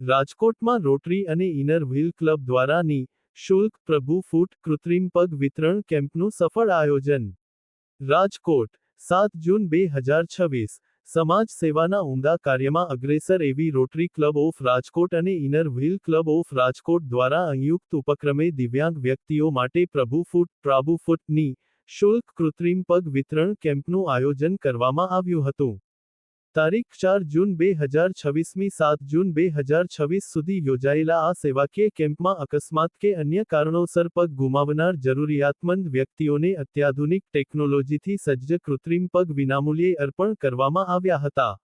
રાજકોટમાં રોટરી અને inner wheel club દ્વારા નિઃશુલ્ક પ્રભુ ફૂટ કૃત્રિમ પગ વિતરણ કેમ્પનું સફળ આયોજન. રાજકોટ, 7 જૂન 2026. સમાજ સેવાના ઉમદા કાર્યમાં અગ્રેસર એવી રોટરી ક્લબ ઓફ રાજકોટ અને inner wheel club of Rajkot દ્વારા સંયુક્ત ઉપક્રમે દિવ્યાંગ વ્યક્તિઓ માટે પ્રભુ ફૂટ નિઃશુલ્ક કૃત્રિમ પગ વિતરણ કેમ્પનું આયોજન કરવામાં આવ્યું હતું. તારીખ 4 જૂન 2026 7 જૂન 2026 સુધી યોજાયેલા આ સેવાકીય કેમ્પમાં અકસ્માત કે અન્ય કારણોસર પગ ગુમાવનાર જરૂરિયાતમંદ વ્યક્તિઓને અત્યાધુનિક ટેકનોલોજીથી સજ્જ કૃત્રિમ પગ વિનામૂલ્યે અર્પણ કરવામાં આવ્યા હતા.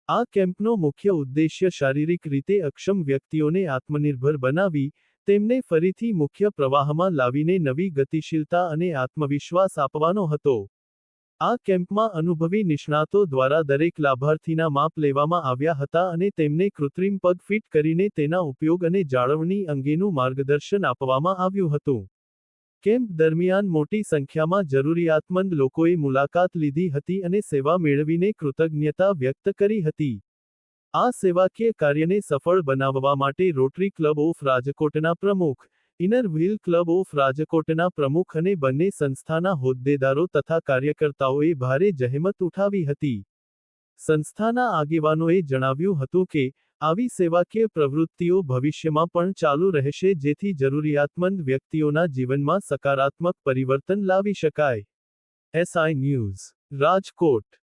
આ કેમ્પનો મુખ્ય ઉદ્દેશ્ય શારીરિક રીતે અક્ષમ વ્યક્તિઓને આત્મનિર્ભર બનાવી, તેમને ફરીથી મુખ્ય પ્રવાહમાં લાવીને નવી ગતિશીલતા અને આત્મવિશ્વાસ આપવાનો હતો. આ કેમ્પમાં અનુભવી નિષ્ણાતો દ્વારા દરેક લાભાર્થીના માપ લેવામાં આવ્યા હતા અને તેમને કૃત્રિમ પગ ફિટ કરીને તેના ઉપયોગ અને જાળવણી અંગેનું માર્ગદર્શન આપવામાં આવ્યું હતું. કેમ્પ દરમિયાન મોટી સંખ્યામાં જરૂરિયાતમંદ લોકોએ મુલાકાત લીધી હતી અને સેવા મેળવીને કૃતજ્ઞતા વ્યક્ત કરી હતી. આ સેવાકીય કાર્યને સફળ બનાવવા માટે રોટરી ક્લબ ઓફ રાજકોટના પ્રમુખ, ઇનર વ્હીલ ક્લબ ઓફ રાજકોટના પ્રમુખ અને બંને સંસ્થાના હોદ્દેદારો તથા કાર્યકર્તાઓએ ભારે જહેમત ઉઠાવી હતી. સંસ્થાના આગેવાનોએ જણાવ્યું હતું કે, આવી સેવાકીય પ્રવૃત્તિઓ ભવિષ્યમાં પણ ચાલુ રહેશે જેથી જરૂરિયાતમંદ વ્યક્તિઓના જીવનમાં સકારાત્મક પરિવર્તન લાવી શકાય. SI news, Rajkot.